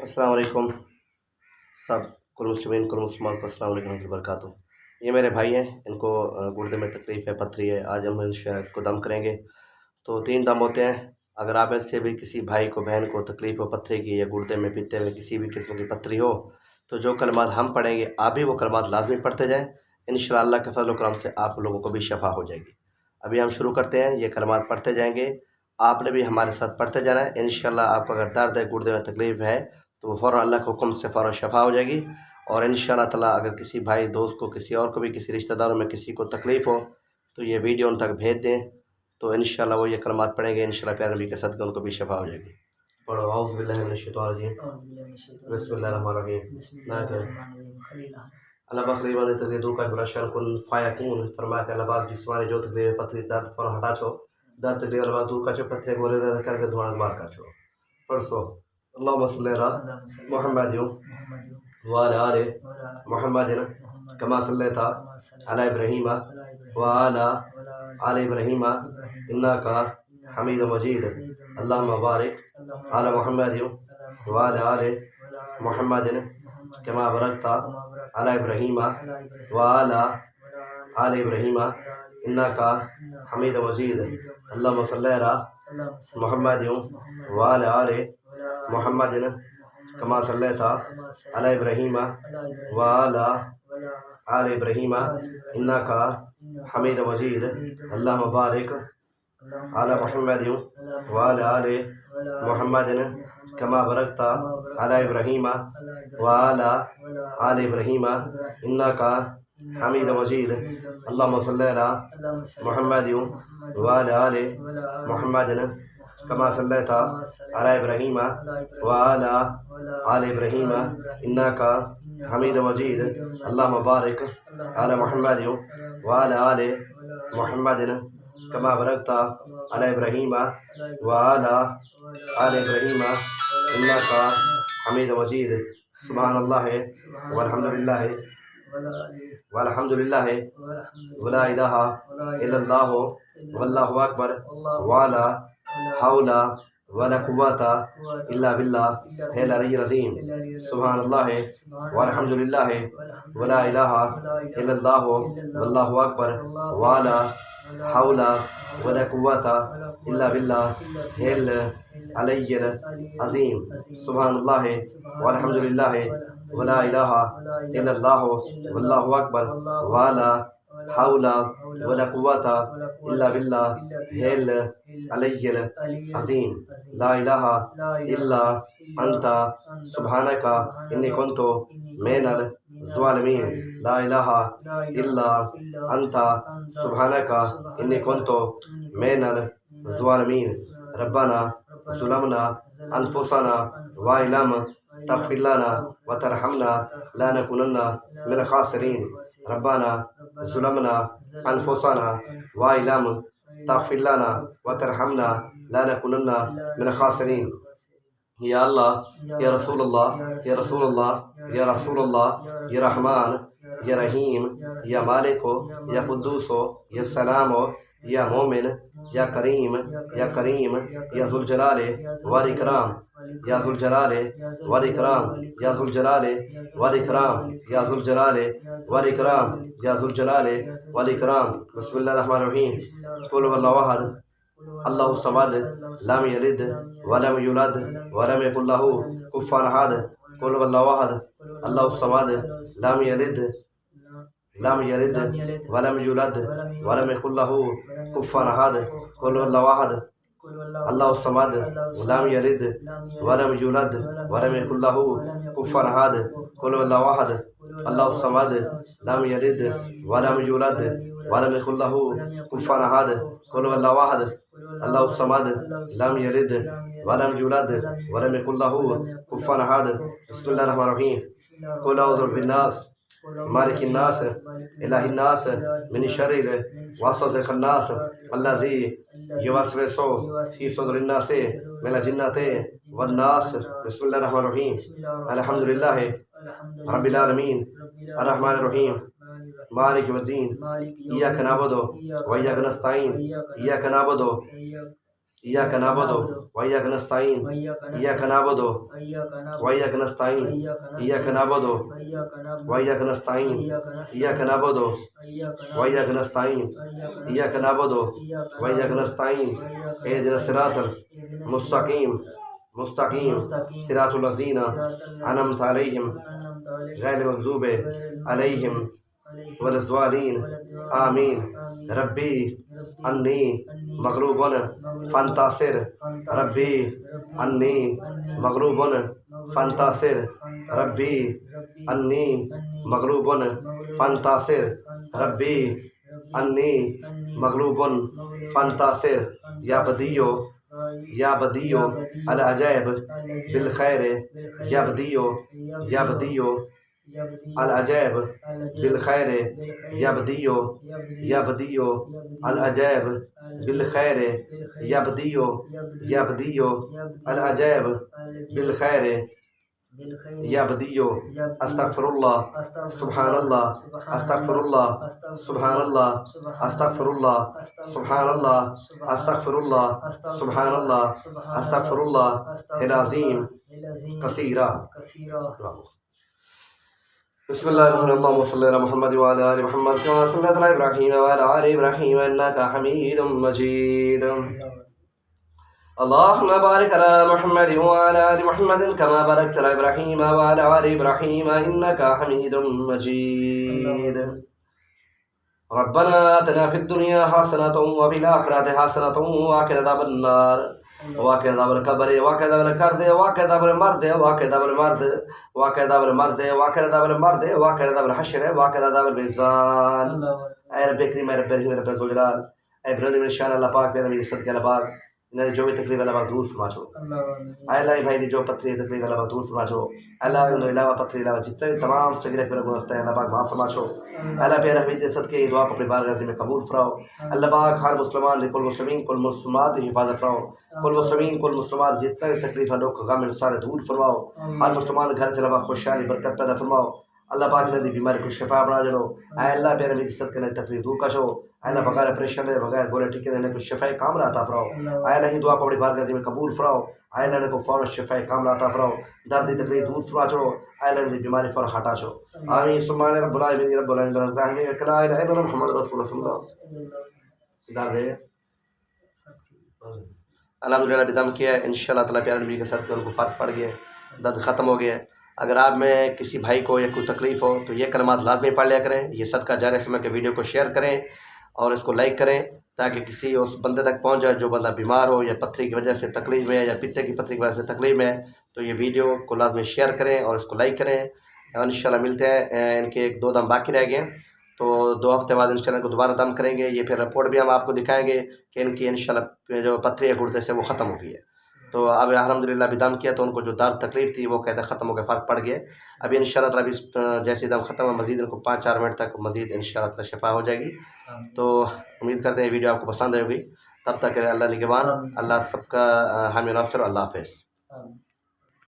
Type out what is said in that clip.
السلام علیکم سب کل مسلمین کل مسلمان کو السلام علیکم ورحمۃ اللہ وبرکاتہ۔ یہ میرے بھائی ہیں، ان کو گردے میں تکلیف ہے، پتھری ہے۔ آج ہم انشاءاللہ اس کو دم کریں گے۔ تو 3 دم ہوتے ہیں۔ اگر آپ میں سے بھی کسی بھائی کو بہن کو تکلیف ہو پتھری کی، یا گردے میں پیتے میں کسی بھی قسم کی پتھری ہو، تو جو کلمات ہم پڑھیں گے آپ بھی وہ کلمات لازمی پڑھتے جائیں۔ انشاءاللہ اللہ کے فضل و کرم سے آپ لوگوں کو بھی شفا ہو جائے گی۔ ابھی ہم شروع کرتے ہیں، یہ کلمات پڑھتے جائیں گے، آپ نے بھی ہمارے ساتھ پڑھتے جانا ہے۔ انشاءاللہ آپ کو اگر درد ہے، گردے میں تکلیف ہے، تو وہ فوراً اللہ کے حکم سے فوراً شفا ہو جائے گی۔ اور انشاءاللہ تعالیٰ اگر کسی بھائی دوست کو، کسی اور کو بھی، کسی رشتہ داروں میں کسی کو تکلیف ہو، تو یہ ویڈیو ان تک بھیج دیں، تو انشاءاللہ وہ یہ کلمات پڑھیں گے، انشاءاللہ پیارے نبی کے صدقے ان کو بھی شفا ہو جائے گی۔ پڑھو اعوذ باللہ من الشیطان الرجیم، بسم اللہ الرحمن الرحیم۔ اللہ پاک قریباً تکلیف دور کا براشان کن فایکون، فرمایا کہ اللہ پاک جسمانی جو تکلیف پتھری درد فوراً ہٹا چھو، درد تکلیف اللہ پاک دور کا چھو، پتھرے گورے درد کر کے دھواں بار کا چھو۔ پڑھو اللہم صلی علی محمد وعلی آل محمد کما صلیت علی ابراہیم وعلی آل ابراہیم انک حمید مجید۔ اللہم بارک علی محمد وعلی آل محمد کما بارکت علی ابراہیم وعلی آل ابراہیم انک حمید مجید۔ اللہم صلی علی محمد وعلی آل محمد کما صلیت علی ابراہیم وعلی آل ابراہیم انک حمید مجید۔ اللہم بارک علی محمد وعلی آل محمد کما بارکت علی ابراہیم وعلی آل ابراہیم انک حمید مجید۔ اللہم صلی علی محمد وعلی آل محمد کما صلیت علی ابراہیم وعلی آل ابراہیم انک حمید مجید۔ اللہم بارک علی محمد وعلی آل محمد کما بارکت علی ابراہیم وعلی آل ابراہیم انک حمید مجید۔ سبحان اللہ والحمد للہ والحمد للہ ولا الہ الا اللہ واللہ اکبر ولا حول ولا قوت الا باللہ العلی العظیم۔ سبحان اللہ والحمد للہ ولا الہ الا اللہ واللہ اکبر ولا حول ولا قوت الا باللہ العلی العظیم۔ سبحان اللہ والحمد للہ ولا الہ الا اللہ واللہ اکبر ولا حول ولا قوت الا باللہ العلی العظیم۔ لا الہ الا انت سبحانک انی کنت من الظالمین۔ لا الہ الا انت سبحانک انی کنت من الظالمین۔ ربنا ظلمنا انفسنا وان لم تغفر لنا وترحمنا لنکونن من الخاسرین۔ ربنا ظلمنا انفسنا وان لم تغفر لنا وترحمنا لنکونن من الخاسرین۔ یا اللہ، یا رسول اللہ، یا رسول اللہ، یا رسول اللہ، یا رحمان، یا رحیم، یا مالک ہو، یا قدوس ہو، یا سلام ہو، یا مومن، یا کریم، یا کریم، یا ذوالجلال والاکرام، یا ذوالجلال والاکرام، یا ذوالجلال والاکرام، یا ذوالجلال والاکرام، یا ذوالجلال والاکرام۔ بسم اللہ الرحمن الرحیم۔ قل هو اللہ احد اللہ الصمد لم یلد ولم یولد ولم یکن له کفوا احد۔ قل هو اللہ احد اللہ الصمد لم یلد ولم یولد ولم یکن له کفوا احد۔ قل هو اللہ احد اللہ الصمد لم یلد ولم یولد ولم یکن له کفوا احد۔ قل هو اللہ احد اللہ الصمد لم یلد ولم یولد ولم یکن له کفوا احد۔ قل هو اللہ احد اللہ الصمد لم یلد ولم یولد ولم یکن له کفوا احد۔ بسم اللہ الرحمن الرحیم۔ قل اعوذ برب الناس مالک الناس الہ الناس من شر الوسواس الخناس الذی یوسوس فی صدور الناس من الجنۃ والناس۔ بسم اللہ الرحمن الرحیم۔ الحمد للہ رب العالمین الرحمن الرحیم مالک یوم الدین۔ ایاک نعبد و ایاک نستعین۔ ایاک نعبد و إياك نعبد وإياك نستعين إياك نعبد وإياك نستعين إياك نعبد وإياك نستعين إياك نعبد وإياك نستعين إياك نعبد وإياك نستعين اهدنا الصراط المستقيم صراط الذين أنعمت عليهم غير المغضوب عليهم ولا الضالين آمين ربي أني مغلوب فانتصر ربي أني مغلوب فانتصر ربي أني مغلوب فانتصر ربي أني مغلوب فانتصر يا بديع العجائب بالخير يا بديع العجائب بالخير يا بديع العجائب بالخير يا بديع العجائب بالخير يا بديع استغفر الله سبحان الله استغفر الله سبحان الله استغفر الله سبحان الله استغفر الله سبحان الله استغفر الله العظيم كثيرا. بسم الله الرحمن الرحيم اللهم صل على محمد وعلى ال محمد كما صليت على ابراهيم وعلى ال ابراهيم انك حميد مجيد. اللهم بارك على محمد وعلى ال محمد كما باركت على ابراهيم وعلى ال ابراهيم انك حميد مجيد. ربنا آتنا في الدنيا حسنة وفي الآخرة حسنة وقنا عذاب النار وقنا عذاب القبر وقنا عذاب القرد وقنا عذاب المرض وقنا عذاب المرض وقنا عذاب المرض وقنا عذاب المرض وقنا عذاب الحشر وقنا عذاب الميزان. اے رب کریم اے رب رحیم اے رب ذوالجلال اے بلند شان اللہ پاک میرے نبی صدقہ اللہ پاک انہیں جو بھی تکلیف اللہ پاک دور فرما چھو. اے اللہ بھائی دی جو پتھری تکلیف اللہ پاک دور فرما چھو. اللہ انہوں علاوہ پتھری علاوہ جتنے بھی تمام صغیرہ کبیرہ گناہ کرتے ہیں اللہ پاک معاف فرما چھو. اللہ پیارے حبیب دے صدقے دعا کو اپنی بارگاہ میں قبول فرماؤ. اللہ پاک ہر مسلمان کل مسلمین کل مسلمات کی حفاظت فرماؤ. کل مسلمین کل مسلمات جتنے بھی تکلیف دکھ غم سارے دور فرماؤ. ہر مسلمان گھر چلا خوشحالی برکت پیدا فرماؤ. اللہ پاک نے دی بیماری کو شفا بنا جڑو. اے اللہ پیارے حبیب صدقے نے تکلیف دور کشو. اے اللہ بغیر پریشان دے بغیر گولے ٹکے نے کو شفا کاملہ عطا فرماؤ. اے اللہ ہی دعا کو اپنی بارگاہ میں قبول فرماؤ. اے اللہ نے کو فوراً شفا کاملہ عطا فرماؤ. درد تکلیف دور فرما چھو. اے اللہ نے بیماری فوراً ہٹا چھو. آمین سبحان رب العالمین رب العالمین الرحمن الرحیم لا الہ الا اللہ محمد رسول اللہ. الحمدللہ بھی دم کیا ہے انشاءاللہ تعالیٰ پیارے نبی کے ساتھ ان کو فرق پڑ گیا, درد ختم ہو گیا. اگر آپ میں کسی بھائی کو یا کوئی تکلیف ہو تو یہ کلمات لازمی پڑھ لیا کریں. یہ صدقہ جاریہ سمے کے ویڈیو کو شیئر کریں اور اس کو لائک کریں تاکہ کسی اس بندے تک پہنچ جائے جو بندہ بیمار ہو یا پتھری کی وجہ سے تکلیف میں ہے یا پتے کی پتھری کی وجہ سے تکلیف میں ہے. تو یہ ویڈیو کو لازمی شیئر کریں اور اس کو لائک کریں. انشاءاللہ ملتے ہیں. ان کے 2 دم باقی رہ گئے تو 2 ہفتے بعد انشاءاللہ کو دوبارہ دم کریں گے. یہ پھر رپورٹ بھی ہم آپ کو دکھائیں گے کہ ان کی انشاءاللہ جو پتھری ہے گردے سے وہ ختم ہو گئی ہے. تو اب الحمدللہ بھی دم کیا تو ان کو جو درد تکلیف تھی وہ قاعدہ ختم ہو گیا, فرق پڑ گیا. ابھی انشاءاللہ تعالیٰ جیسے دم ختم ہو مزید ان کو 5-4 منٹ تک مزید انشاءاللہ تعالیٰ شفا ہو جائے گی. تو امید کرتے ہیں ویڈیو آپ کو پسند آئے ہوگی. تب تک اللہ نگہبان, اللہ سب کا حامی ناصر. اللہ حافظ.